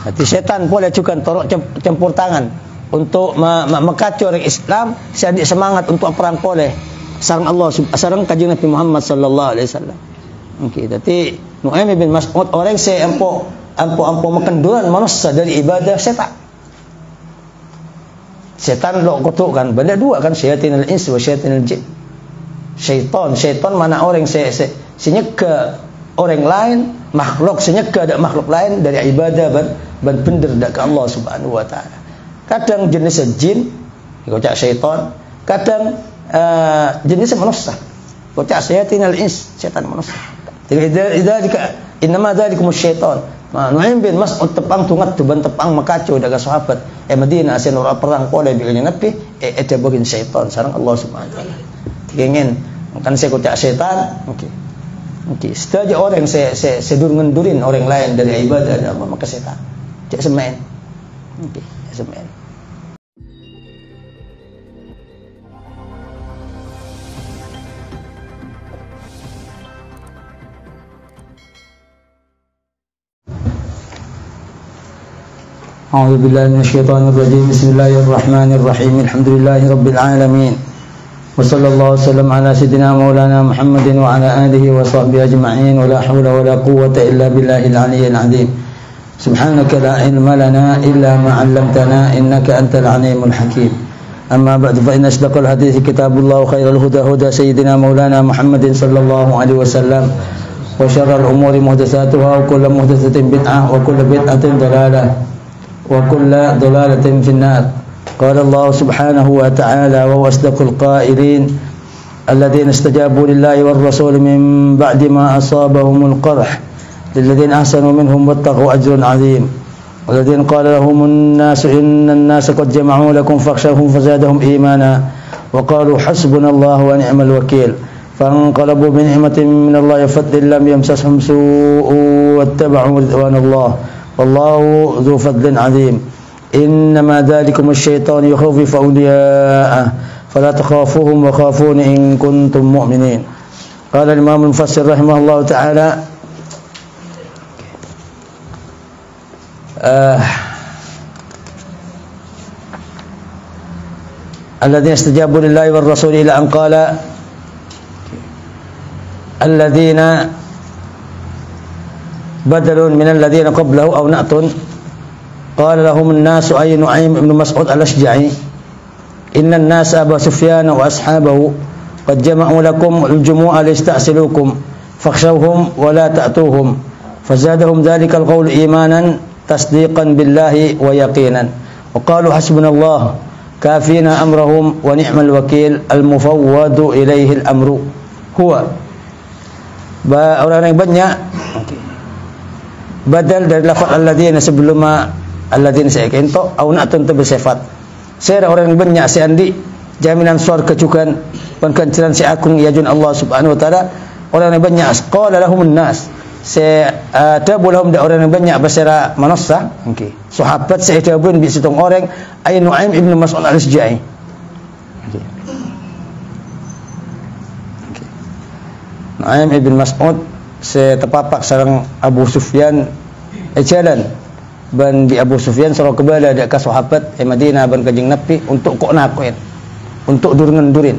Jadi setan boleh juga campur tangan untuk mengkacau orang Islam, seadik semangat untuk perang boleh. Sarang Allah, sarang kajian Nabi Muhammad sallallahu alaihi wasallam. Okey, jadi Nu'aim bin Mas'ud orang saya ampo makenduran manusia dari ibadah setan. Setan lo kutukan benda dua kan, syayatinul ins wa syayatinul jin. Syaitan mana orang senyeka orang lain, makhluk senyeka ada makhluk lain dari ibadah ban bener dak ke Allah Subhanahu wa taala. Kadang jenis jin, kocak syaitan, kadang jenis manusia. Kocak syayatinul ins, setan manusia. Jadi innama dzalikum syaitan. Nu'aim bin Mas'ud tepang tungat ban tepang makacau daga sahabat. Madinah asin ora perang pole bilanya Nabi ada bagin syaitan sareng Allah Subhanahu wa taala. Ingin kan saya kocak setan, okey. Setaja orang saya ngendurin orang lain dari ibadah dan apa maka setan. Cek semen. Okey, semen. A'udzu billahi minasyaitonir rajim. Bismillahirrahmanirrahim. Alhamdulillahirabbil alamin. وصلى الله وسلم على سيدنا مولانا محمد وعلى آله وصحبه أجمعين ولا حول ولا قوة إلا بالله العلي العظيم سبحانك لا علم لنا إلا ما علمتنا إنك أنت العليم الحكيم أما بعد فإن أصدق الحديث كتاب الله وخير الهدى هدى سيدنا مولانا محمد صلى الله عليه وسلم وشر الأمور محدثاتها وكل محدثة بدعة وكل بدعة ضلالة وكل ضلالة في النار قال الله سبحانه وتعالى وهو أصدق القائلين الذين استجابوا لله والرسول من بعد ما أصابهم القرح للذين أحسنوا منهم واتقوا أجر عظيم والذين قال لهم الناس إن الناس قد جمعوا لكم فاخشوهم فزادهم إيمانا وقالوا حسبنا الله ونعم الوكيل فانقلبوا بنعمة من الله وفضل لم يمسسهم سوء واتبعوا رضوان الله والله ذو فضل عظيم إنما ذلكم الشيطان يخوف أولياءه فلا تخافوهم وخافون إن كنتم مؤمنين قال الإمام المفسر رحمه الله تعالى الذين استجابوا لله والرسول إلى أن قال الذين بدل من الذين قبله أو نعت قال لهم الناس أي نعيم بن مسعود الأشجعي إن الناس أبا سفيان وأصحابه قد جمعوا لكم الجموع ليستأصلوكم فاخشوهم ولا تأتوهم فزادهم ذلك القول إيمانا تصديقا بالله ويقينا وقالوا حسبنا الله كافينا أمرهم ونعم الوكيل المفوض إليه الأمر هو orang yang banyak badal dari lafaz alladzina sebelum alladzina saya kento au na'tun bersifat saya orang yang banyak seandi jaminan surga kecukan penkanciran si akung yajun Allah Subhanahu wa taala orang yang banyak qala lahumun nas saya ada bolehum da orang yang banyak bersera manusia okey sahabat saya ada pun bi situng orang ay Nu'aim ibn Mas'ud al-Asja'i okey Nu'aim ibn Mas'ud saya terpapak sarang Abu Sufyan jalan ban di Abu Sufyan sareng kebala dak ka sahabat Madinah ban kajing Nabi untuk kok nakuin untuk durin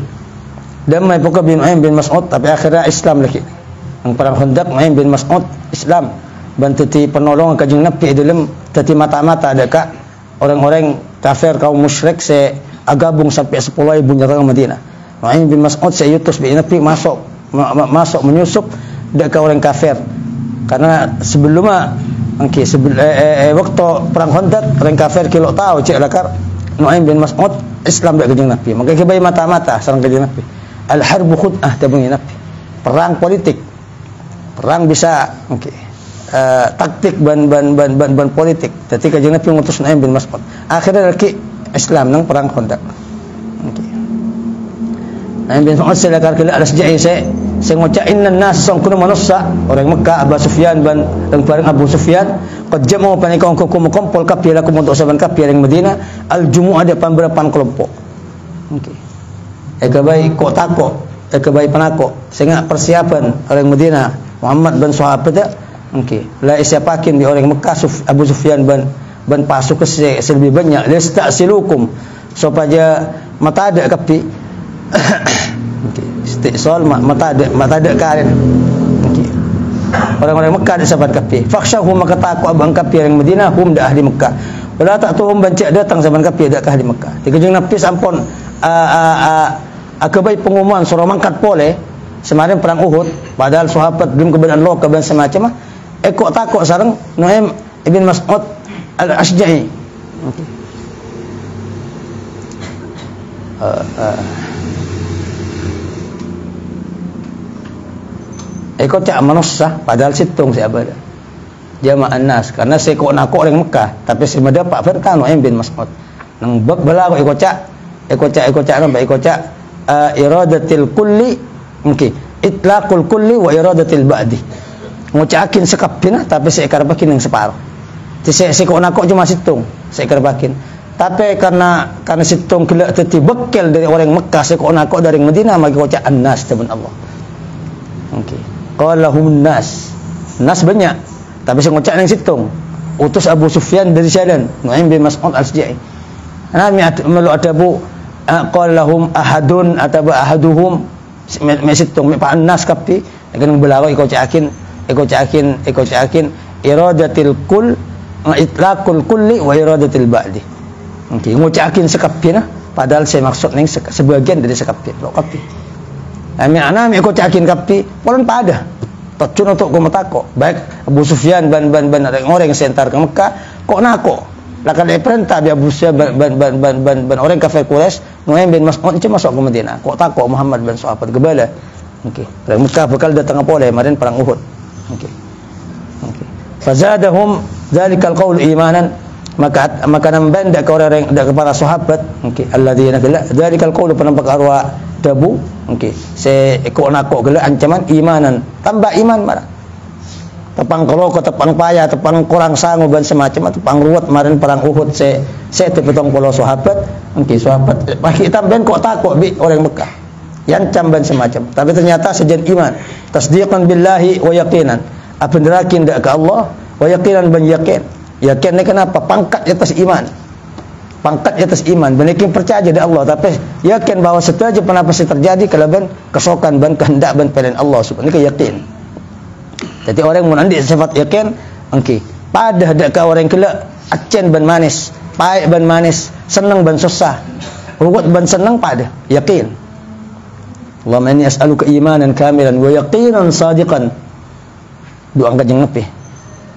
dan mai pokok bin Nu'aim bin Mas'ud tapi akhirnya Islam lagi ang perang Khandaq Nu'aim bin Mas'ud Islam ban teti penolong kajing Nabi dalam teti mata-mata dak ka orang-orang kafir kaum musyrik se agabung sampai 10.000 nyerang Madinah Nu'aim bin Mas'ud se yutus bi Nabi masuk menyusup dak ka orang kafir karena sebelumnya waktu perang Khandaq orang kafir kilo tahu cek lakar Nu'aim bin Mas'ud Islam dak kajing Nabi maka kebai mata-mata sareng kajing Nabi al harbu khud'ah tabungi Nabi perang politik perang bisa taktik ban politik dadi kajing Nabi ngutus Nu'aim bin Mas'ud akhirnya lagi Islam nang perang Khandaq Nu'aim bin Mas'ud selakar kala al-Asja'i saya ngucap inna nas sang kuna manusia orang Mekah Abu Sufyan ban bareng Abu Sufyan qad jama'u panikau kumpul kabeh lakum untuk saban kabeh yang Madinah al-jumu'ah ada pamberapan kelompok okey ekabai kok takok ekabai penako sehingga persiapan orang Madinah Muhammad bin sahabat Okey, la isyapakin di orang Mekah Abu Sufyan ban pasukan lebih banyak listasilukum supaya mata ada kapi. Okey, istisal mata ada kalian. Okey. Orang-orang Mekah ada sahabat kapi. Fakhshahum maka takut abang kapi orang Madinah hum da ahli Mekah. Wala ta'tuhum bancak datang zaman kapi dak ahli Mekah. Dikejung Nabi sampun akabai pengumuman suruh mangkat pole semarin perang Uhud padahal sahabat belum kebenaran lo kebenaran semacam kok takut sareng Nuaim ibn Mas'ud al-Ashja'i. Kok cak manusia padahal situng si abada jama'an nas karena saya kok nak orang Mekah tapi si mendapat firqah Nuaim bin Mas'ud nang bala kok ikocak nampak ikocak iradatil kulli mungkin itlaqul kulli wa iradatil ba'di ngucakin sekapina tapi seekar bakin yang separuh saya kok nak cuma situng seekar bakin tapi karena situng kelak teti bekel dari orang Mekah saya kok nak dari Madinah magi kocak an-nas teman Allah. Okey qalahum nas banyak tapi saya ngucak yang situng utus Abu Sufyan dari Syadan Nuaim bin Mas'ud al-Ashja'i nami melu adabu qalahum ahadun atau ahaduhum mesitung pa an-nas kapi dengan belago ikocakin iradatil kull itlaqul kulli wa iradatil ba'di. Okey ngucakin sekapina padahal saya maksud ning sebagian dari sekapin lo kapi ana mi ikocakin kapi polan pada tacun untuk kumatako baik Abu Sufyan ban orang sentar ke Mekah kok nako lakan perintah dia Abu Sufyan ban orang kafir Quraisy Nuaim bin Mas'ud itu masuk ke Madinah kok takok Muhammad bin sahabat gebala. Okey dari Mekah bekal datang apa oleh kemarin perang Uhud. Okey fazadahum dzalikal qaul imanan maka nambah dak ke orang dak kepada sahabat. Okey alladzina kala dzalikal qaul penampak arwah dabu. Okey se kok nakok gela ancaman imanan tambah iman marah tepang keroko tepang payah tepang kurang sanggup dan semacam tepang ruwet kemarin perang Uhud se tepetong puluh sahabat. Okey sahabat bagi tambahan kok takok bi orang Mekah yang camban semacam tapi ternyata sejen iman tasdiqan billahi wa yaqinan apa derakin dak ke Allah wa yaqinan ban yakin ni kenapa pangkat di atas iman benekin percaya dak Allah tapi yakin bahwa setiap apa pasti terjadi kalau ban kesokan ban kehendak ban pilihan Allah subhanahu wa yakin. Jadi orang mun andi sifat yakin okey pada dak ka orang kelak acen ban manis pahit ban manis senang ban susah ruwet ban senang pada yakin. Allahumma inni as'aluka imanan kamilan wa yaqinan sadiqan doa angkat yang lebih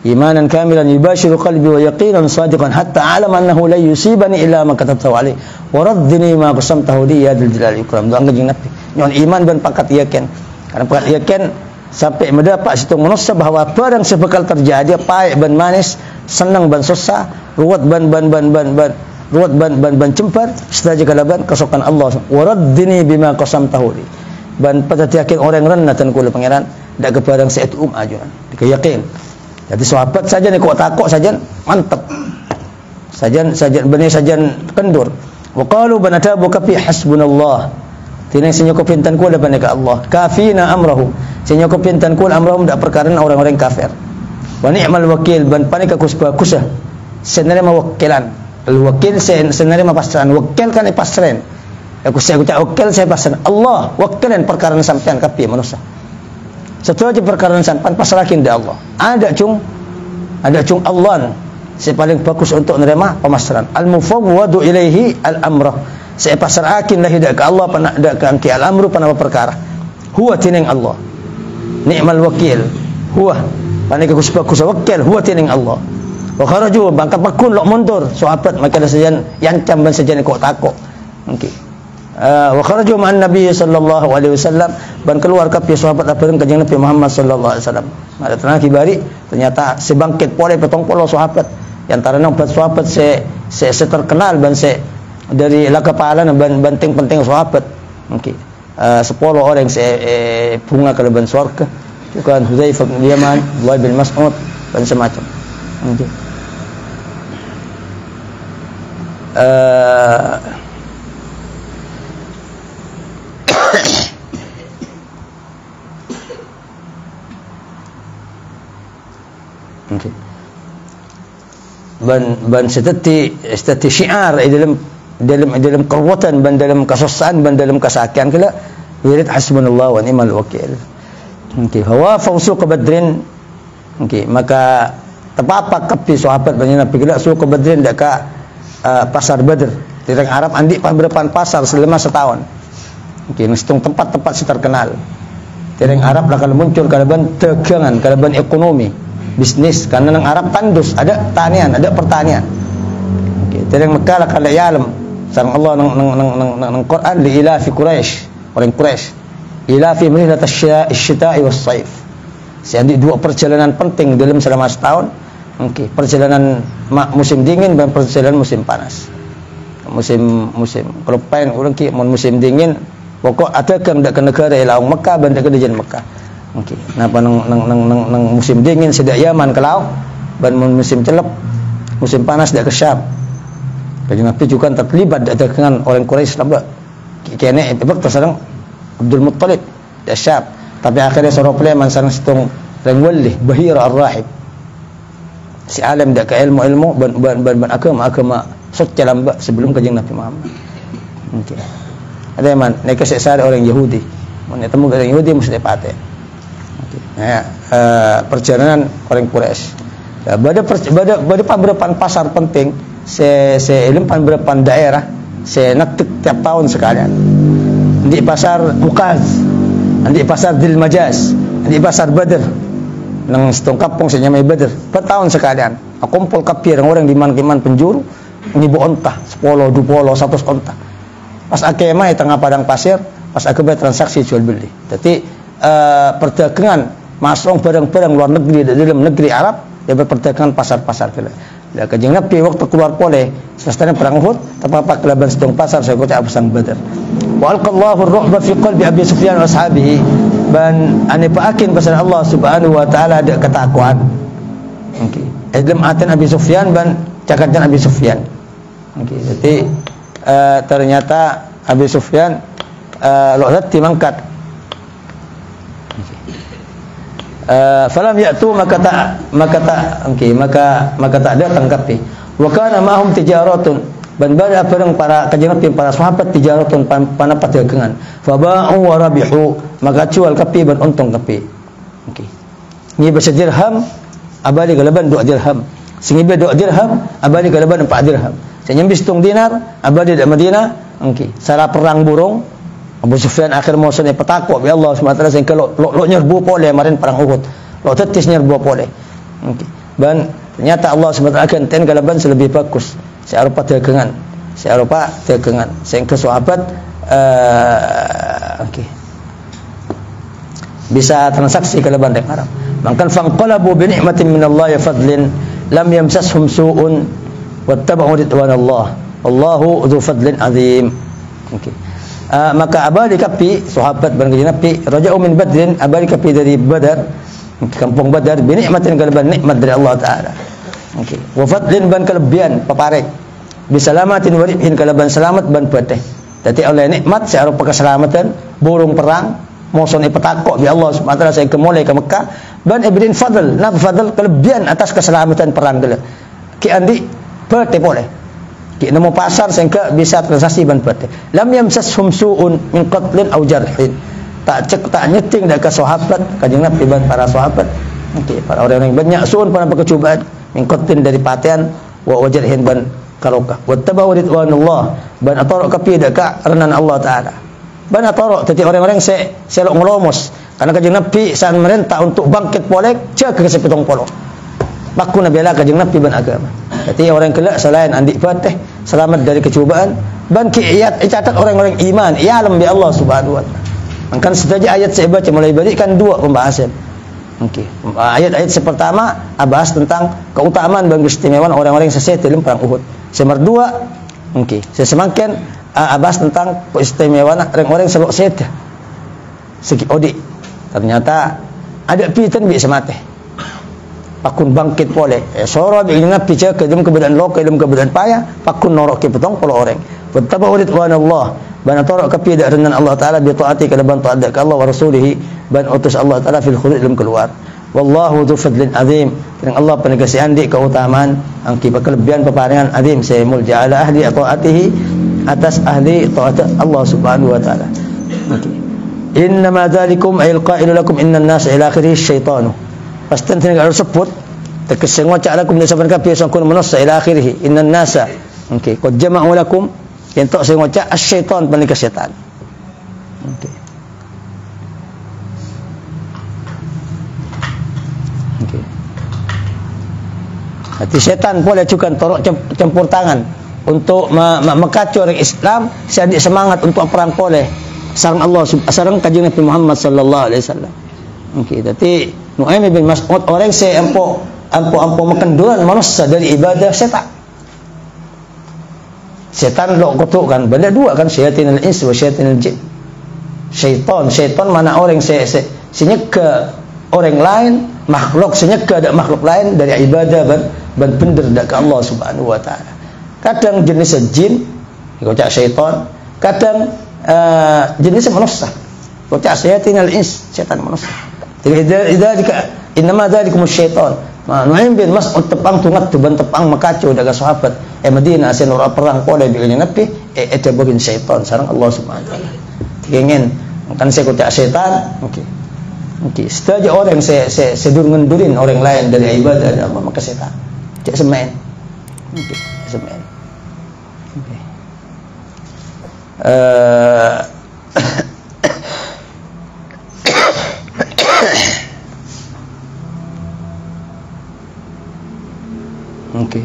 imanan kamilan yubashiru qalbi wa yaqinan sadiqan hatta alam annahu la yusibani illa ma katabtahu alaihi wa raddini ma qasamtahu li ya dzal jalali ikram doa angkat yang lebih nyon iman dan pangkat yakin karena pangkat yakin sampai mendapat situ manusia bahwa barang sebekal terjadi pahit ban manis senang ban susah ruwet ban cempat setelah kalaban kesokan Allah wa raddini bima qasamtahu li ban pada yakin orang rendah tan kula pangeran dak kepadang saitu ajuran yakin. Jadi sahabat saja ni kok takok saja mantap sajan benih sajan kendur wa qalu banatabu kafi hasbunallah tinang senyok pintan ku depan ke Allah kafina amrahu senyok pintan ku amrahum dak perkara orang-orang kafir wa ni'mal wakil ban panika kusah senare mawakilan al wakil senare mapasran wakil kan pasren aku cak wakil saya pasran Allah wakilan perkara sampean kapi manusia setelah je perkara sampean pasrahin dak Allah ada cung Allah saya paling fokus untuk menerima pemasaran al-mufawwadu ilaihi al-amrah saya pasrahin lah dak ke Allah pana dak ke al-amru pana perkara huwa tining Allah ni'mal wakil huwa panika kusah wakil huwa tining Allah wa kharaju bangka pakun lok mundur sahabat maka sajan yancam ban sajan kok takok. Okey wa kharaju ma'an nabiy sallallahu alaihi wasallam ban keluar ka sahabat apeun kanjeng Nabi Muhammad sallallahu alaihi wasallam ada tanah kibari ternyata sebangkit pole petong polo sahabat yang antara nang sahabat se terkenal ban se dari la kepala ban penting sahabat. Okey 10 orang bunga ke ban surga bukan Hudzaifah bin Yaman Abdullah bin Mas'ud dan semacam. Okey Okay. Ban setati syiar dalam kekuatan, ban dalam kesusahan, ban dalam kesakian kala wirid hasbunallah wa ni'mal wakil. Okay. Hawa fausuq badrin. Okay. Maka tepapak kapi sahabat banyak Nabi kala suq badrin dak ka pasar Badr. Tirang Arab andi pamberepan pasar selama setahun. Okay. Nestung tempat-tempat si terkenal. Tirang Arab bakal muncul kalaban dagangan, kalaban ekonomi, bisnis, karena nang Arab tandus, ada tanian, ada pertanian. Okay. Tirang Mekah lakal ya'lam sareng Allah nang Quran li ilafi Quraisy, orang Quraisy. Ilafi mihlat asy-syita'i was-saif. Jadi dua perjalanan penting dalam selama setahun. Okay. Perjalanan musim dingin dan perjalanan musim panas. Musim kalau pain orang ki musim dingin pokok ada kan dak ke negara laung Mekah ban dak ke dejan Mekah. Okey. Napa nang musim dingin sedak Yaman ke laut ban musim celep musim panas dak ke Syam. Jadi Nabi juga terlibat dengan orang Quraisy lamba. Kene itu waktu sareng Abdul Muttalib dak Syam. Tapi akhirnya soro pleman sareng situng rengwalih Bahira Ar-Rahib. Si alim dak ke ilmu ban agama socca lamba sebelum kanjeng Nabi Muhammad. Okey. Ada man, mereka sesar orang Yahudi. Mun ketemu orang Yahudi mesti dipate. Okey. Perjalanan orang Quraisy. Pada pemberpan pasar penting, se ilmu pemberpan daerah, se naktik tiap tahun sekalian. Di pasar Uqaz, di pasar Dil Majaz, di pasar Badr. Nang setong kampung senyamai Badr, per tahun sekalian. Kumpul kapir orang di man-man penjuru, ngibu onta, 10, 20, 100 onta. Pas akemah di tengah padang pasir, pas akemah transaksi jual beli. Jadi perdagangan masuk barang-barang luar negeri dalam negeri Arab, dia berperdagangan pasar-pasar kala. Lah kanjeng Nabi waktu keluar pole, selesai perang Uhud, tepapak kelaban sedang pasar saya kota pasang Badar. Wa alqallahu ar-ru'ba fi qalbi Abi Sufyan wa ashabihi. Ban ane paakin pasal Allah Subhanahu wa taala ada ketakwaan. Okey. Dalam aten Abi Sufyan ban cakapnya Abi Sufyan. Okey. Jadi ternyata Abi Sufyan lokati mangkat. Falam ya'tu maka tak datang kapi. Wa kana ma'hum tijaratun ban bada bareng para kanjeng Nabi para sahabat tijaratun pana perdagangan. Fa ba'u wa rabihu maka jual kapi ban untung kapi. Okey. Ni bahasa dirham abali galaban 2 dirham. Singibe 2 dirham abali galaban 4 dirham. Senyembis tung dinar abadi di Madinah. Okey. Salah perang burung Abu Sufyan akhir musuhnya petakwa bi Allah SWT sing kalau lo nyerbu pole marin perang Uhud. Lo tetis nyerbu pole. Okey. Dan ternyata Allah SWT akan ten galaban lebih bagus. Searupa dagangan. Sing ke sahabat okey. Bisa transaksi galaban dek Arab. Mangkan fanqalabu bi ni'matin minallahi fadlin lam yamsashum su'un wattaba'u ridwanallah. Allahu dzu fadlin azim. Okey. Maka abadi kapi sahabat bareng Nabi raja'u min Badrin abadi kapi dari Badar kampung Badar bi nikmatin kalaban nikmat dari Allah taala. Okey. Wa fadlin ban kelebihan paparek bi salamatin wa ribhin kalaban selamat ban pateh. Dadi oleh nikmat searupa keselamatan burung perang musuh petakok bi Allah Subhanahu wa taala saya kemulai ke Mekah ban ibrin fadl nab fadl kelebihan atas keselamatan perang gele. Ki andi pateh boleh. Ki nemu pasar sehingga bisa transaksi ban pateh. Lam yamsashum su'un min qatlin aw jarhin. Tak nyeting dak ke sahabat kanjeng Nabi ban para sahabat. Okey, para orang yang banyak su'un pada percobaan min qatlin dari patian wa jarhin ban kalokah. Wattaba'u ridwanullah ban atarok kapi dak ka renan Allah taala. Ban atarok tadi orang-orang selok ngelomos karena kanjeng Nabi saat merintah untuk bangkit polek jaga kesepetong polo. Baku Nabi Allah kanjeng Nabi ban agama. Jadi orang kelak selain andik patih selamat dari kecubaan ban ki'iyat catat orang-orang iman i'lam bi Allah Subhanahu wa taala. Maka saja ayat saya baca mulai berikan 2 pembahasan. Okey. Ayat-ayat pertama bahas tentang keutamaan dan keistimewaan orang-orang yang sesat dalam perang Uhud. Nomor 2 okey. Saya semakin bahas tentang keistimewaan orang-orang yang selok set. Segi odi. Ternyata ada pitan bi semate. Pakun bangkit pole. Soro bi Nabi jaga dalam keadaan lokal dalam keadaan payah, pakun norok ke petong polo orang. Wattaba'u ridwanallah. Ban torok kapi renan Allah taala bi taati kalaban taat Allah wa rasulih ban utus Allah taala fil khulud dalam keluar. Wallahu dzu fadlin azim. Dan Allah penegasian di keutamaan angki kelebihan peparingan azim saya mulja ala ahli taatihi atas ahli taat Allah Subhanahu wa taala. Okay. Innama dzalikum ayil qailu lakum innan nas ila akhirih syaitanu. Pasti kalau sebut terkesan wacak lakum dan saban kabeh sangkun manusia ila akhirih innan nasa. Okey, qad jama'u lakum entok sing wacak asy-syaitan paling setan. Okey. Okey. Hati setan boleh juga campur tangan untuk mengkacau orang Islam, sedik semangat untuk perang boleh. Sareng Allah, sareng kanjeng Nabi Muhammad sallallahu alaihi wasallam. Okey, jadi Nu'aim bin Mas'ud orang saya ampo mengenduran manusia dari ibadah setan. Setan lo kutukan benda dua kan, syaitanul ins wa syaitanul jin. Syaitan mana orang senyega orang lain, makhluk senyega ada makhluk lain dari ibadah ban bener dak ke Allah Subhanahu wa taala. Kadang jenis jin dikocak syaitan, kadang jenis manusia. Kocak syaitanul ins, setan manusia. Jadi innama dzalikum syaitan. Nu'aim bin Mas'ud tepang tungat tuban tepang makacu daga sahabat Madinah asin ora perang pole bilin Nabi eta bagin syaitan sareng Allah Subhanahu wa taala. Ingin kan saya kocak syaitan. Okey. Setaja orang saya ngendurin orang lain dari ibadah dan Allah maka setan. Cek semen. Okey, semen. Okey. Okey.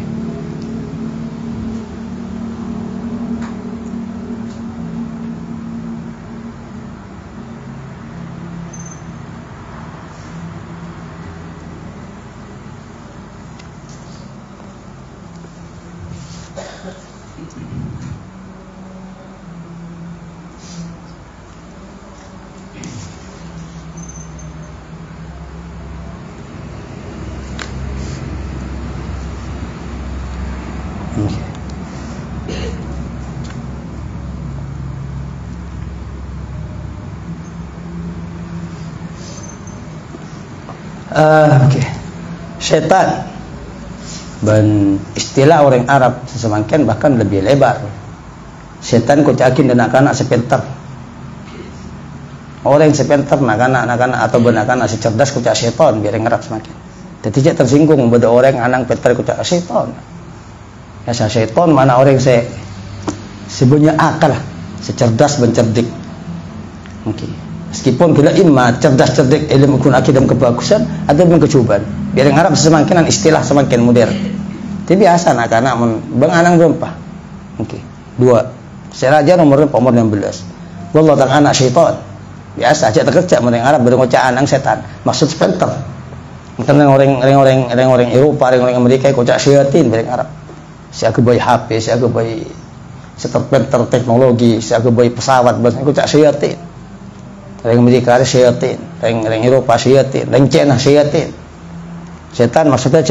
Okey. Syaitan dan istilah orang Arab semakin bahkan lebih lebar. Syaitan kucakin dan anak-anak sepintar. Orang sepintar anak-anak atau anak-anak secerdas kucak syaitan biar ngerap semakin. Jadi tidak tersinggung pada orang anak pintar kucak syaitan. Ya syaitan mana orang sebenarnya akal, secerdas dan cerdik. Okey. Meskipun bila imma cerdas-cerdik ilmu kun akidah kebagusan atau kecubaan. Biar yang Arab semakin istilah semakin modern. Tapi biasa anak-anak bang anang berapa? Okey. 2. Saya raja umur 16. Wallah tang anak syaitan. Biasa aja terkerja mereka Arab berngocak anang setan. Maksud spenter. Mungkin orang Eropa, orang Amerika kocak syaitan mereka Arab. Siaga bayi HP, siaga bayi seterpenter teknologi, siaga bayi pesawat, bahasa kocak syaitan. Orang Amerika ada syaitan, orang Eropa syaitan, orang Cina syaitan. Setan maksudnya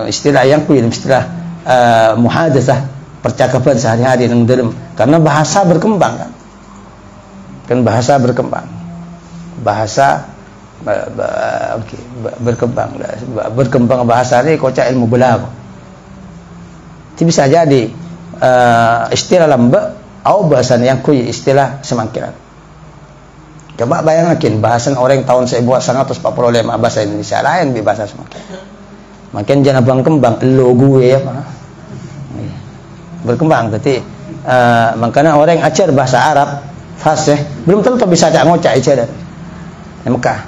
istilah yang kuil, istilah muhadatsah, percakapan sehari-hari yang dalam. Karena bahasa berkembang kan. Kan bahasa berkembang. Bahasa berkembang bahasa ini kocak ilmu belaghah. Itu bisa jadi istilah lamba atau bahasa yang kuil istilah semangkiran. Coba bayangkan bahasan orang tahun 1945 bahasa Indonesia lain bahasa semakin. Makin jangan berkembang lo gue apa. Berkembang berarti makanya orang ajar bahasa Arab fasih belum tentu bisa cak ngocak aja dari Mekah.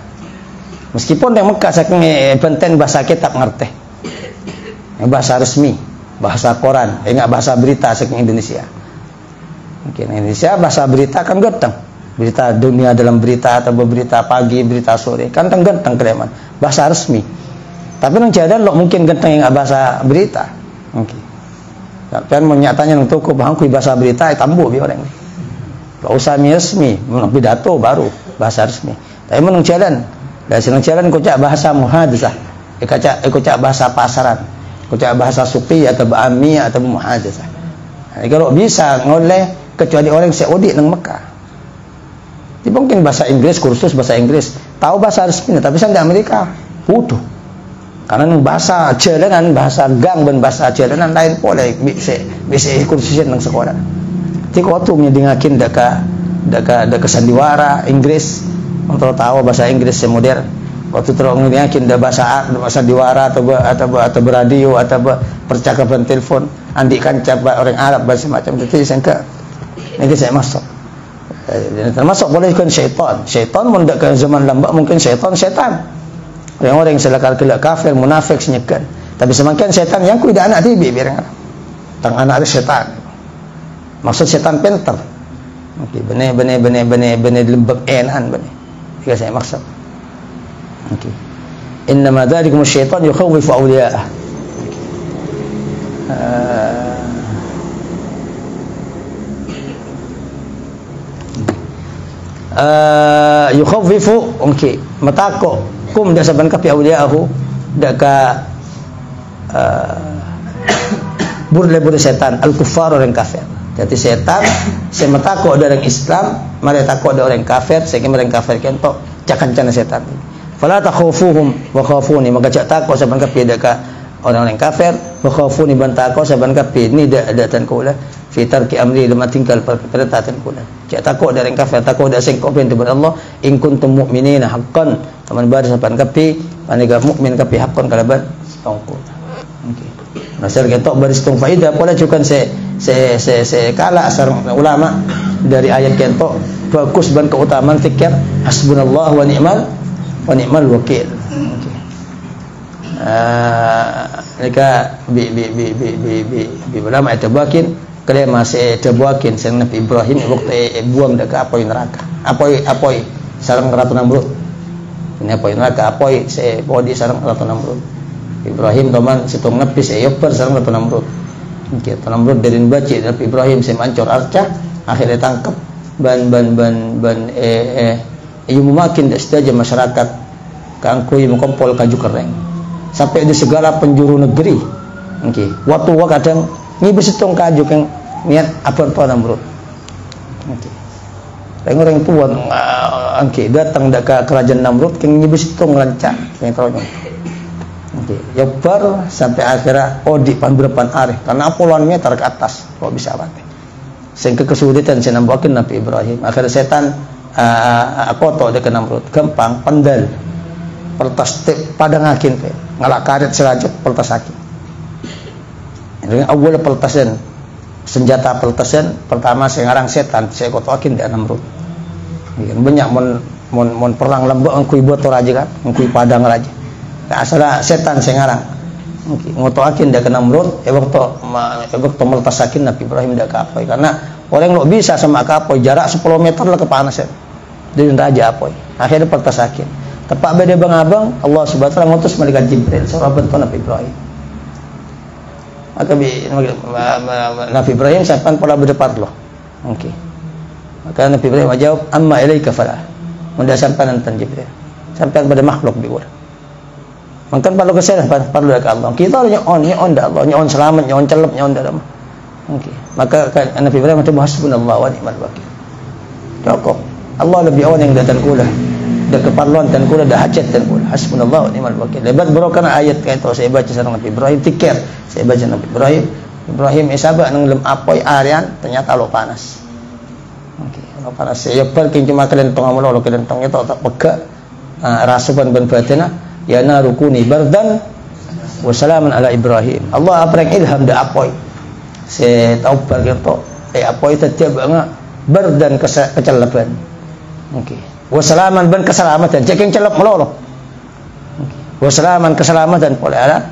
Meskipun yang Mekah saking benten bahasa kitab ngerti. Bahasa resmi, bahasa koran, enggak bahasa berita saking Indonesia. Mungkin Indonesia bahasa berita kan ganteng. Berita dunia dalam berita atau berita pagi, berita sore kan ganteng keleman bahasa resmi. Tapi nang jadan lo mungkin ganteng yang bahasa berita. Oke. Kan menyatanya nang toko bangku bahasa berita tambu bi orang. Gak usah resmi, pidato baru bahasa resmi. Tapi nang jalan, dari nang jalan kocak bahasa muhadatsah. Kocak bahasa pasaran. Kocak bahasa sufi atau ba'ami atau muhadatsah. Nah, kalau bisa ngoleh kecuali orang Saudi nang Mekah. Mungkin bahasa Inggris, kursus bahasa Inggris, tahu bahasa resmi, tapi saya di Amerika, putuh. Karena bahasa jalanan, bahasa gang dan bahasa jalanan lain pula bisa kursusin nang sekolah. Ti waktu nyedingakin daka sandiwara Inggris untuk tahu bahasa Inggris yang modern. Waktu terus nyedingakin bahasa sandiwara atau beradio atau percakapan telepon andi kanca orang Arab bahasa macam itu sangka ini saya masuk. Termasuk boleh kan syaitan mendak ke zaman lambak mungkin setan orang-orang yang selakar kelak kafir munafik senyekan tapi semakin setan yang ku ida anak tibi biar tang anak ada setan maksud setan pintar okey benih lembek enan benih jika saya maksud okey innama dzalikum syaitan yukhawwifu awliya'ah yukhawwifu okey matako kum dak saban ka pi awliya'ahu dak ka burle setan al-kuffar orang kafir. Jadi setan semata ko ada orang Islam, mereka takut ada orang kafir, sehingga mereka kafir kentok cakan cana setan. Fala takhufuhum wa khafuni, maka cak takut saban ka pi dak ka orang-orang kafir, wa khafuni ban takut saban ka pi ni dak datan ko lah fi tarki amri lemah tinggal perintahatan ko lah. Cak takut ada orang kafir, takut ada sing ko pintu ber Allah, in kuntum mu'minina haqqan. Taman bar saban ka pi paniga mukmin ka pi haqqan kalaban tongko. Okey. Nasal ketok baris tung faedah pula cukan se kala sareng ulama dari ayat ketok bagus ban keutamaan fikir hasbunallah wa ni'mal wakil. Okey. Mereka bi ulama itabakin kalian masih itabakin sang Nabi Ibrahim waktu buang dekat apoi neraka. Apoi sareng Ratu Namrud. Ini apoi neraka apoi se bodi sareng Ratu Namrud. Ibrahim teman situng nepis yoper sareng Ratu Namrud. Okey, Ratu Namrud dari baca Nabi Ibrahim se mancor arca akhirnya tangkap ban makin saja masyarakat kangkui mengkompol kaju kering sampai di segala penjuru negeri. Okey, waktu kadang ngibe situng kaju keng niat apa Namrud. Okey. Orang tua angke datang dak ke kerajaan Namrud keng ngibe situng rancang keng tronyo. Okey, yobar sampai akhirnya di panberapan areh karena apolon meter ke atas kok bisa mati. Sehingga kesulitan saya nambahin Nabi Ibrahim. Akhirnya setan koto dekat Namrud gampang pendal pertas padang akin pe ngalak karet serajut peltas akin. Ini awal peltasan senjata peltasan pertama saya ngarang setan saya koto akin di Namrud. Banyak mon perang lembek ngkui botol aja kan ngkui padang aja. Asal setan sengarang, ngotoakin dia ke Namrud, waktu meltasakin Nabi Ibrahim dia ke Apoy, karena orang lo bisa sama ke Apoy jarak 10 meter lah ke panas ya, dari raja Apoy, akhirnya peltasakin. Tepat beda abang Allah Subhanahu Wa Taala ngutus malaikat Jibril, surah bentuk Nabi Ibrahim. Maka Nabi Ibrahim sampai pola berdepan loh, okey. Maka Nabi Ibrahim jawab, amma ilaika falah, mudah sampai nanti Jibril, sampai pada makhluk diulah. Maka perlu kesalahan perlu ke Allah. Kita nyon dak Allah, nyon selamat, nyon celep, nyon dalam. Okey. Maka Nabi Ibrahim itu hasbunallah wa ni'mal wakil. Cukup. Allah lebih awal yang datang kula. Dak keperluan dan kula dah hajat dan kula. Hasbunallah wa ni'mal wakil. Lebat berokan ayat kayak itu saya baca sareng Nabi Ibrahim tikir. Saya baca Nabi Ibrahim isaba nang lem apoi arian ternyata lo panas. Okey. Lo panas saya pergi cuma kalian tong amul kalian tong itu tak pegak rasuban ban batena. Ya narukuni bardan wa salaman ala Ibrahim. Allah aprek ilham da apoi. Se tau bergeto apoi tetiap nga bardan kecelapan. Okey. Wa salaman ban keselamatan. Ceking celap melolo. Wa salaman keselamatan pula ala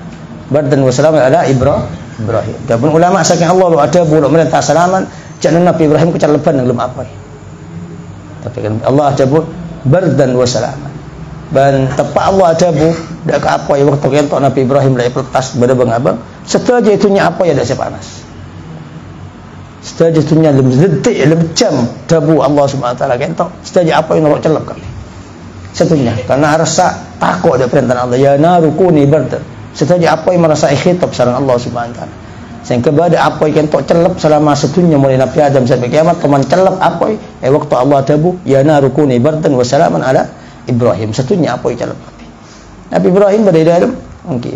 bardan wa salaman ala Ibrahim. Dan ulama saking Allah lu ada bulu merintah salaman jangan Nabi Ibrahim kecelapan nang lem apoi. Tapi kan Allah ada bardan wa salaman. Dan tepat Allah ada dak ke apa ya waktu kentok Nabi Ibrahim lai peletas pada bang-abang setelah itunya apa ya dak sepanas setelah itunya lebih detik lebih jam dabu Allah Subhanahu Wa Taala kentok setelah apa yang nolak celap kali setunya karena rasa takut ada perintah Allah ya narukuni bardan setelah apa yang merasa khitab sareng Allah Subhanahu Wa Taala sehingga pada apa yang kentok celap selama setunya mulai Nabi Adam sampai kiamat teman celap apa waktu Allah dabu ya narukuni bardan wa salaman ala Ibrahim satunya apa yang celap Nabi Ibrahim berdiri dalam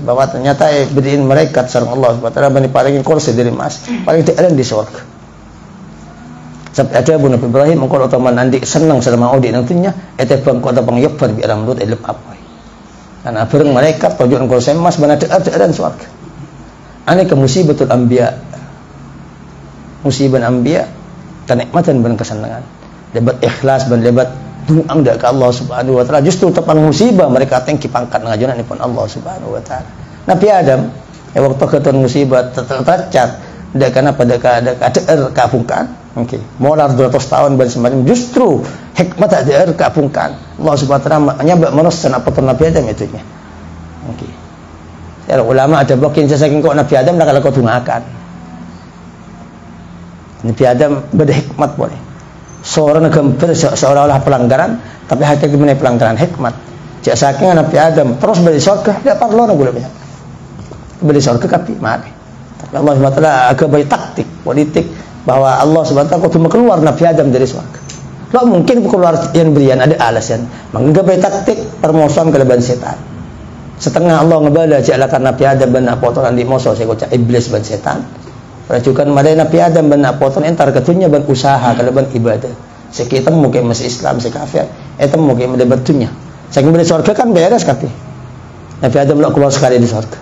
bahwa ternyata beriin malaikat sareng Allah Subhanahu wa taala bani paringin kursi dari mas paling tidak di surga. Sampai ada Nabi Ibrahim engkau otoman andi senang selama audit nantinya eta bangko ada bang yopar bi alam lut elep apa. Karena bareng malaikat tujuan kursi mas bana dan surga. Ane ke musibatul anbiya. Musibah anbiya kenikmatan dan kesenangan. Lebat ikhlas dan lebat doang dak ke Allah Subhanahu wa taala justru tepan musibah mereka tengki pangkat ngajunan pun Allah Subhanahu wa taala. Nabi Adam waktu ketun musibah tercacat dak kana pada ada keapungkan molar 200 tahun ban semacam justru hikmat ada keapungkan Allah Subhanahu wa taala nyabak manusia apa pun Nabi Adam itunya ya ulama ada bakin saking kok Nabi Adam nak kau tungakan Nabi Adam beda hikmat boleh seorang gempir seolah-olah pelanggaran tapi hati gimana pelanggaran hikmat cak saking Nabi Adam terus beli surga tidak perlu nak gula banyak beli surga tapi mari tapi Allah SWT agak baik taktik politik bahwa Allah SWT cuma keluar Nabi Adam dari surga lo mungkin keluar yang berian ada alasan maka baik taktik permusuhan kelebihan setan setengah Allah ngebala cak Nabi Adam benar potongan di musuh saya kocak iblis dan setan rajukan madai Nabi Adam benak potong entar ketunya ban usaha kalau ban ibadah sekitar mungkin masih Islam si kafir itu mungkin ada batunya saking dari surga kan beres kati Nabi Adam nak keluar sekali di surga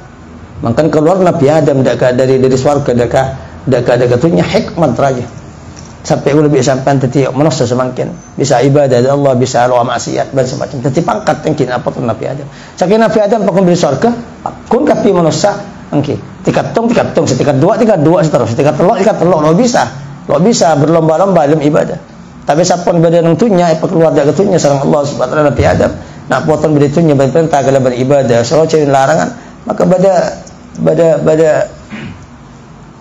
makan keluar Nabi Adam dari surga dekat ketunya hikmat raja sampai lebih sampai teti manusia semakin bisa ibadah Allah bisa lawan maksiat dan semacam teti pangkat mungkin apa pun Nabi Adam saking Nabi Adam pakun di surga kun kapi manusia tingkat tung setingkat dua seterusnya tingkat telok lo bisa berlomba-lomba dalam ibadah tapi sapon badan tentunya keluar dari ketunya sareng Allah Subhanahu wa taala Nabi Adam nak potong beritunya perintah kalau beribadah soal cari larangan maka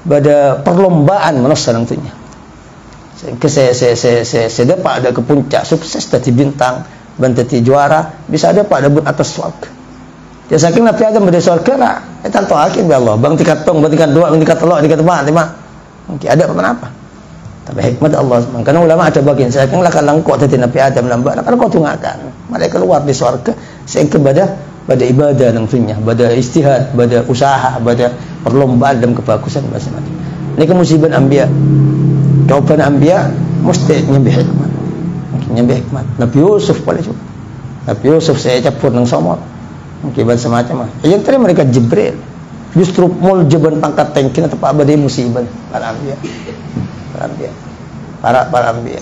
pada perlombaan manusia tentunya sehingga saya dapat ada ke puncak sukses tadi bintang dan tadi juara bisa ada pada atas surga. Ya saking Nabi Adam dari surga lah, itu hakim ya Allah. Bang tingkat tong, bang tingkat dua, bang tingkat telok, tingkat empat, lima. Mungkin ada apa? Tapi hikmat Allah. Karena ulama ada bagian. Saking lah kalau kau tadi Nabi Adam lambat, kalau kau tunggakan, mereka keluar di surga. Sehingga pada ibadah tentunya, pada istihad, pada usaha, pada perlombaan dan kebagusan macam-macam. Ini kemusibah anbiya. Jawaban anbiya mesti nyambi hikmat. Nyambi hikmat. Nabi Yusuf boleh juga. Nabi Yusuf saya campur dengan somot. Akibat semacam yang tadi mereka Jibril justru mul jaban pangkat tengkin atau apa badai musibah para anbiya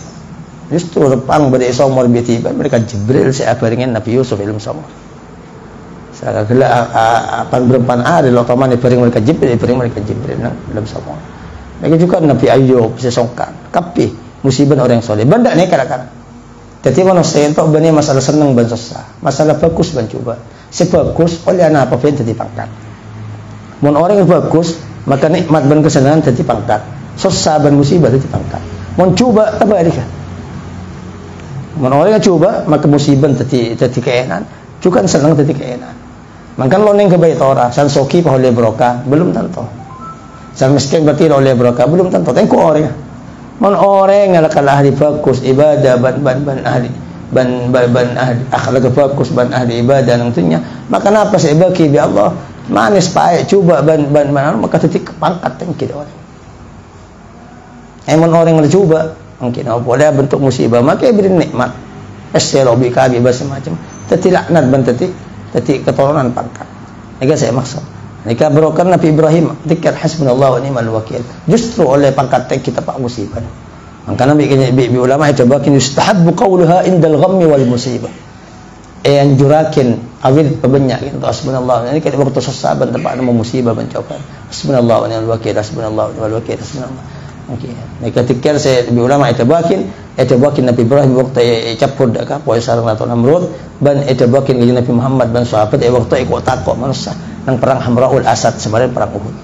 justru tepang badai somor tiba mereka Jibril saya baringin Nabi Yusuf ilmu somor saya gelak akan berempan ada lokaman baring mereka Jibril dalam somor mereka juga Nabi Ayub bisa songkan tapi musibah orang yang soleh benda ni kadang-kadang jadi manusia itu benar masalah senang dan susah masalah bagus dan coba sebagus oleh anak apa pun jadi pangkat. Mun orang yang bagus maka nikmat dan kesenangan jadi pangkat. Susah dan musibah jadi pangkat. Mun coba terbalikan. Mun orang yang coba maka musibah jadi keenan. Juga senang jadi keenan. Maka lo neng kebaik orang, san soki oleh broka belum tentu. San miskin berarti oleh broka belum tentu. Tengku orang. Mun orang yang kalah ahli bagus ibadah ban ahli ban ahli akhlak bagus ban ahli ibadah nantinya maka kenapa saya bagi bi Allah manis pahit coba ban maka titik pangkat tengki orang emang orang yang coba mungkin boleh bentuk musibah maka beri nikmat esrobi kabi macam teti laknat ban teti keturunan pangkat ini saya maksud ini berokan Nabi Ibrahim dikir hasbunallah wa ni'mal wakil justru oleh pangkat tengki kita pak musibah. Maka Nabi ulama itu bakin yustahabbu qawluha indal ghammi wal musibah. Yang jurakin awil banyak gitu hasbunallah. Ini kan waktu susah ban tempat ada musibah mencobaan. Hasbunallah wa ni'mal wakil, hasbunallah wa ni'mal wakil, hasbunallah. Okey. Mereka tikar saya ulama itu bakin Nabi Ibrahim waktu capur dak poe sareng atau Namrud ban itu bakin Nabi Muhammad ban sahabat waktu ikut takok manusia nang perang Hamraul Asad sebenarnya perang Uhud.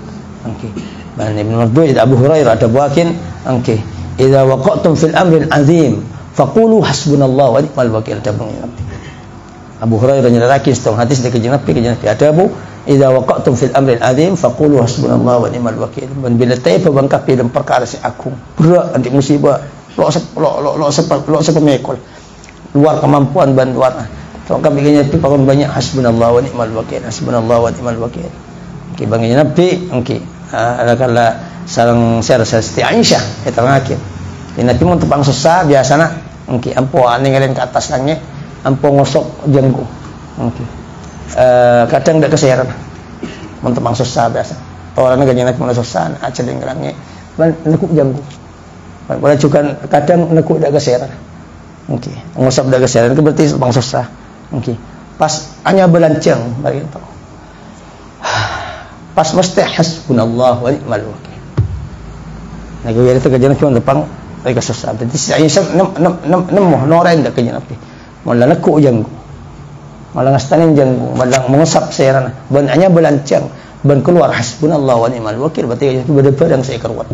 Okey. Dan Ibnu Mas'ud Abu Hurairah ada bakin okey. Idza waqa'tum fil amrin azim faqulu hasbunallahu wa ni'mal wakil. Abu Hurairah nyeraki setong hadis dari Nabi adabu idza waqa'tum fil amrin azim faqulu hasbunallahu wa ni'mal wakil. Bila taifa bangkap dalam perkara si agung berat anti musibah lo sepemekol luar kemampuan bantuan Tawakal bikinnya Nabi pakon banyak hasbunallah wa ni'mal wakil, hasbunallah wa ni'mal wakil. Okey banginnya Nabi, okey. Adalah sareng share Siti Aisyah eta ngakin. Nabi mun tepang susah biasana okey ampo ninggalin ke atas langit, ampo ngosok jenggu. Okey. Kadang dak keseran. Mun tepang susah biasa. Orang ganjeng Nabi mun susah aceling langit, ban nekuk jenggu. Boleh juga kadang nekuk dak keseran. Okey. Ngosok dak keseran itu berarti tepang susah. Okey. Pas hanya belancang bari itu. Pas mesti hasbunallah wa ni'mal wakil. Nah, kaya itu kajian Nabi depan mereka susah. Jadi saya nemu noren dak kajian Nabi. Malah nekuk janggu. Malah ngastanin janggu, malah mengusap seran. Ban hanya belancang, ban keluar hasbunallah wa ni'mal wakil berarti benar-benar yang saya keruat.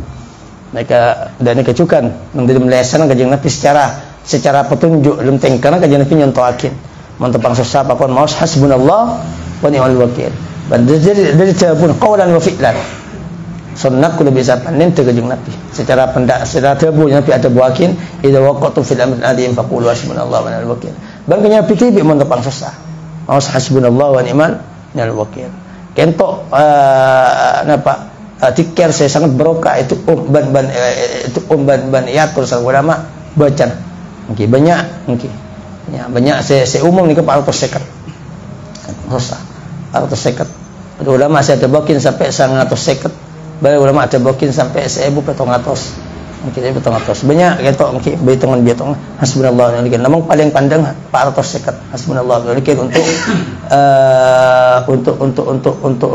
Mereka dan kecukan nang dalam lesan kajian Nabi secara petunjuk lenteng karena kajian Nabi nyontoakin. Mentepang susah pakon maus hasbunallah wa ni'mal wakil. Dari pun qaulan wa fi'lan. Sunnah kudu bisa panen teu jeung Nabi. Secara tabu Nabi ada buakin idza waqatu fil amri adim faqulu hasbunallahu wa ni'mal wakil. Bangkanya pitibi mun tepang susah. Maus hasbunallahu wa ni'mal wakil. Kentok napa tikir saya sangat barokah itu ban yatur sang ulama baca. Okey banyak okey. Ya banyak saya umum ni ke 450. Susah. 450. Ulama saya tebokin sampai 950. Bala ulama tebokin sampai 1,700. Mungkin 1,700. Banyak ketok mungkin hitungan biatong hasbunallah wa ni'mal wakil. Namun paling pandang 450 hasbunallah wa ni'mal wakil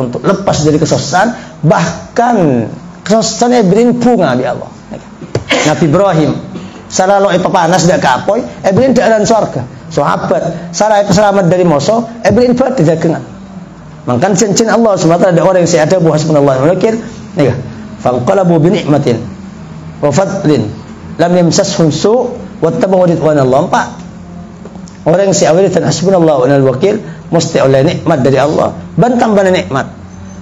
untuk lepas dari kesusahan, bahkan kesusahan beriin bunga bi Allah. Nabi Ibrahim selalu panas dak kapoy, beriin dalan surga. Sahabat salah selamat dari musuh, beriin buat dagangan. Mangkan cincin Allah SWT ada orang yang ada bu hasbunallah wa ni'mal wakil. Nih, fanqalabu bi ni'matin wa fadlin lam yamsashum su' wattabahu ridwanallah. Empat orang yang siawiritan hasbunallah wa ni'mal wakil mesti oleh nikmat dari Allah ban tambah nikmat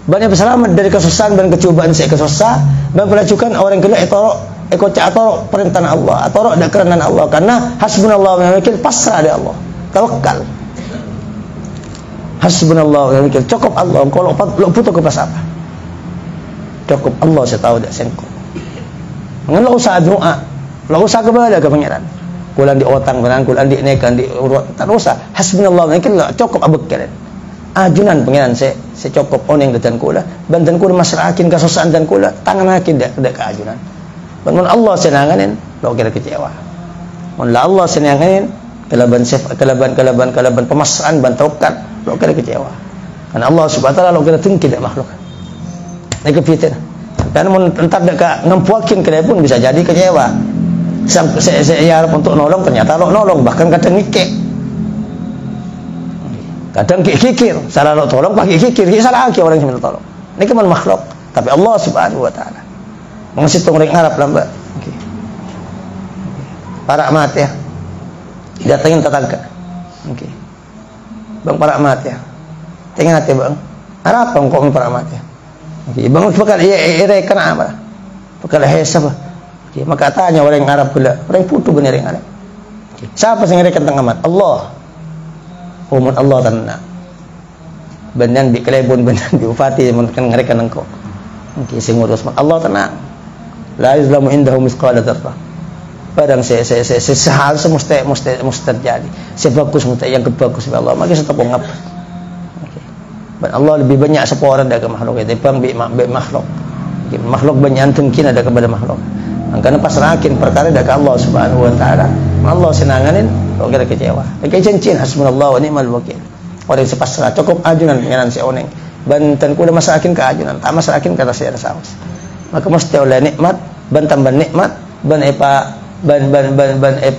ban selamat dari kesusahan dan kecobaan saya kesusah dan pelacukan orang kena atau perintah Allah atau dak kerenan Allah karena hasbunallah wa ni'mal wakil pasrah dari Allah tawakal hasbunallah wa ni'mal wakil cukup Allah kalau butuh ke pas apa cukup Allah saya tahu dak sengko ngan usah doa lo usah kepada ke pangeran kulan di otang benan kulan di nekan di urut tak usah hasbunallah wa ni'mal wakil cukup abekkan ajunan pangeran saya cukup oneng dan kula banten kula masrahakin kesusahan dan kula tangan akin dak keajunan mun Allah senanganin lo kira kecewa mun Allah senanganin kelaban pemasrahan ban tawakal lo kira kecewa karena Allah Subhanahu wa taala lo kira tinggi dak makhluk nek fitin kan mun entar dak ngempuakin kene pun bisa jadi kecewa sampai saya harap untuk nolong ternyata lo nolong bahkan kadang ngikik kadang kikir salah lo tolong pakai kikir salah lagi orang yang minta tolong ini kan makhluk tapi Allah Subhanahu wa taala mengasih tongring Arab lamba okay. Para amat ya datangin tetangga okay. Bang para amat ya tengah hati bang Arab bang kok para amat ya okay. Bang bakal ire kena apa bakal hesab okay. Maka tanya orang Arab pula orang putu bener yang Arab okay. Siapa yang ire tentang amat Allah umun Allah tanna banyan di kelebon banyan di upati mungkin ngerikan engkau okay. Sing ngurus Allah tenang la yuzlamu indahu misqala dzarrah padang sehal mesti terjadi sebagus mesti yang kebagus Allah maka tetap ngap okay. Allah lebih banyak seporan dari makhluk itu bang bi makhluk okay. Makhluk banyak tengkin ada kepada makhluk karena pasrahin perkara dari Allah Subhanahu wa taala Allah senanganin kok kira kecewa kayak cincin hasbunallah wa ni'mal wakil orang sepasrah cukup ajunan pengenan si oneng banten kuda masrahin ke ajunan tak masrahin kata saya saus maka mesti oleh nikmat ban tambah nikmat ban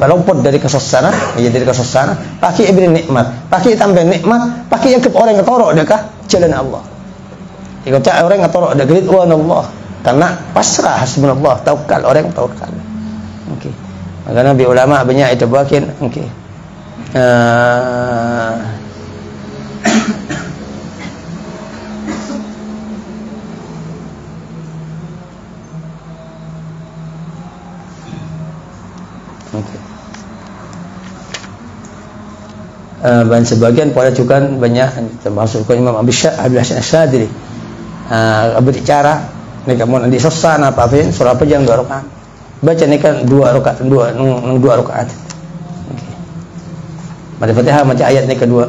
lopot dari kesusahan ya dari kesusahan pakai ibri nikmat pakai tambah nikmat pakai yang ke orang ketorok dekah jalan Allah ikut orang ketorok dak ridwan Allah karena pasrah hasbunallah tawakal orang tawakal okey maka Nabi ulama banyak itu bakin okey okay. dan sebagian pada juga banyak termasuk Imam Abi Hasan Asyadili berbicara nek mun di sesana apa fin surah pejang 2 rakaat baca nek 2 rakaat 2 rakaat okey pada Fatihah macam ayat nek kedua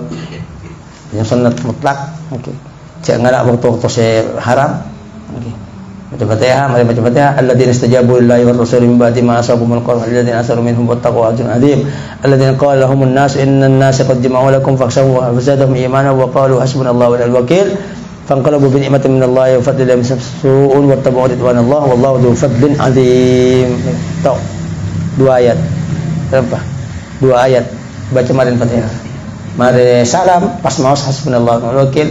yang sunat mutlak okey jangan ada waktu-waktu saya haram okey baca Fatihah mari baca Fatihah alladzina istajabu lillahi war rasul min ba'di ma asabahumul qawl alladzina asaru minhum wattaqu ajrun adzim alladzina qala lahumun nas innan nasa qad jama'u lakum fakhshawhum wa zadahum imanan wa qalu hasbunallahu wa ni'mal wakeel fanqalabu bi ni'matin minallahi wa fadlin lam yamsasuhum wattabu ridwanallah wallahu dzu fadlin adzim. Tahu 2 ayat berapa 2 ayat baca marin Fatihah mari salam pas mau hasbunallahu wa ni'mal wakeel.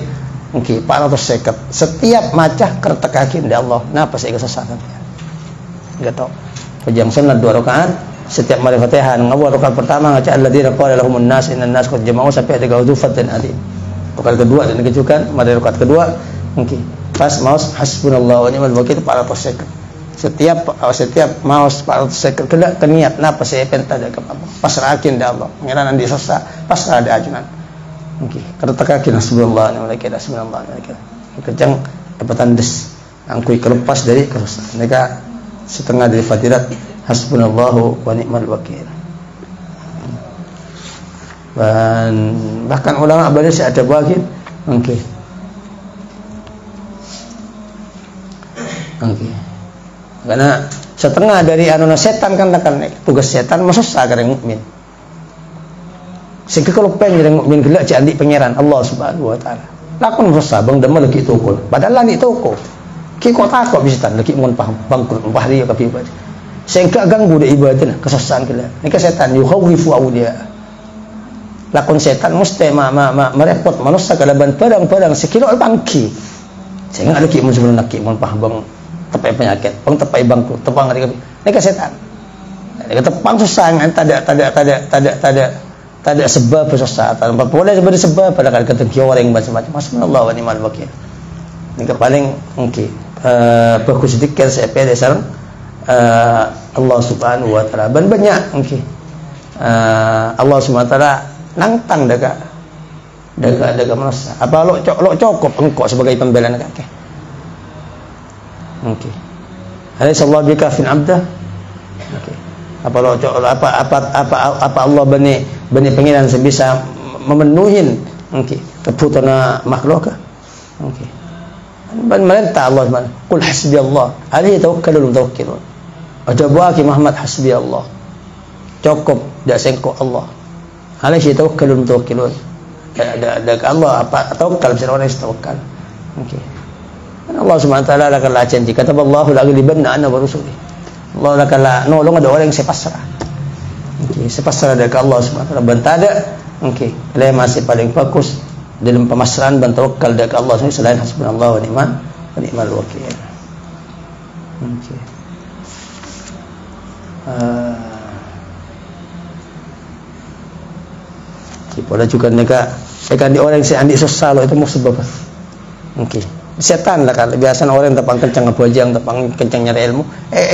Okey, 450 setiap macah kertekakin dari Allah. Napa saya kesesatan? Enggak tahu. Pejang sunat 2 rakaat, setiap mari Fatihah ngawal rakaat pertama ngaca alladzina qala lahumun nas innan nas qad jama'u sampai 3 hudufat dan adim. Rakaat kedua dan kejukan, mari rakaat kedua. Okey. Pas mau hasbunallahu wa ni'mal wakeel 450. Setiap mau 450 kena niat napa saya penta dekat Allah. Pasrahakin dari Allah. Ngiran di sesa, pasrah ada ajunan. Okey, kertekakin hasbunallah wa ni'mal hasbunallah wa ni'mal kejang dapatan des angkui kelepas dari kerusakan mereka setengah dari fadilat hasbunallahu wa ni'mal wakeel. Dan bahkan ulama balik ada bagian okey karena setengah dari anu setan kan tugas setan masuk sagar yang mukmin. Sehingga kalau pengen mukmin gelak jadi pangeran Allah Subhanahu wa taala. Lakon susah bang demal lagi toko. Padahal ni toko. Ki kok takut bisitan lagi mun paham bangkrut upah dia ke ibadah. Sehingga ganggu dia ibadah kesusahan gelak. Ni setan yuhawifu awliya. Lakon setan mesti merepot manusia kalaban padang-padang sekilo bangki. Sehingga lagi mun sebelum nak mun paham bang tepai penyakit, bang tepai bangkrut, tepang hari ni setan. Dia tepang susah tak ada sebab kesesatan. Apa boleh sebagai sebab pada kata orang macam-macam. Hasbunallah wa ni'mal wakeel. Ini paling okey. Bagus sedikit saya pilih sarang Allah Subhanahu wa taala. Banyak okey. Allah Subhanahu wa taala nantang dekat manusia. Apa lo cukup engkau sebagai pembela negara. Okey. Alaysa Allah bikafin 'abdah? Okey. Apa Allah bani pengiran sebisa memenuhi kebutuhan makhluk okey merintah Allah Subhanahu qul hasbiyallah alaihi tawakkalul mutawakkilun ajabuaki Muhammad hasbiyallah cukup dak sengko Allah alaihi tawakkalul mutawakkilun ada Allah apa tawakkal bisa orang yang tawakkal okey Allah Subhanahu wa taala akan janji kata Allahu la ghalibanna ana wa rusuli Allah akan nolong ada orang yang sepasrah. Okey, sepasrah dari Allah Subhanahu wa taala. Bantada, okey, dia masih paling fokus dalam pemasrahan dan tawakkal dari Allah selain hasbunallah wa ni'mal wakeel. Okey. Pada juga mereka akan di orang yang andi susah itu mau sebab apa? Okey. Setan lah kan biasanya orang tepang kencang ngabojang tepang kencang nyari ilmu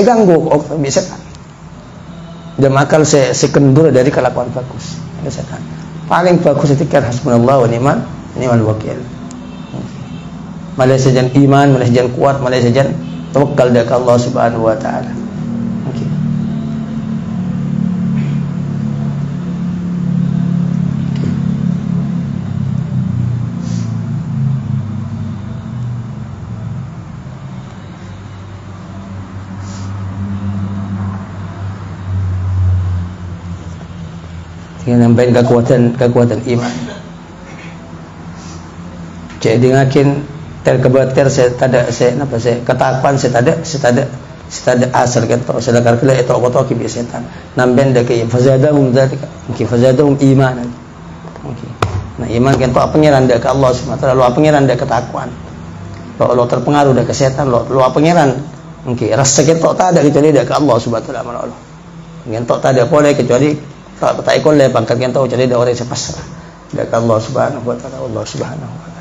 ganggu bisa setan dia makal sekendur dari kelakuan bagus ada setan paling bagus itu kan hasbunallah wa ni'mal wakeel. Malah saja iman malah saja kuat malah saja tawakkal dari Allah Subhanahu wa taala. Okey. Dengan nambahin kekuatan iman. Jadi ngakin terkebater saya ketakuan saya tak ada asal kata sedekar kala itu auto ki setan nambahin dak ya fazadahum dzalika ki fazadahum imanan. Okey. Nah iman kan tok pangeran dak Allah Subhanahu wa taala lo pangeran dak ketakuan. Lo terpengaruh dak setan lo pangeran. Okey rasa ketok tak ada kecuali dak Allah Subhanahu wa taala Allah. Ngentok tak ada boleh kecuali tak ikut le pangkat yang tahu jadi ada orang yang pasrah dekat Allah Subhanahu wa taala. Allah Subhanahu wa taala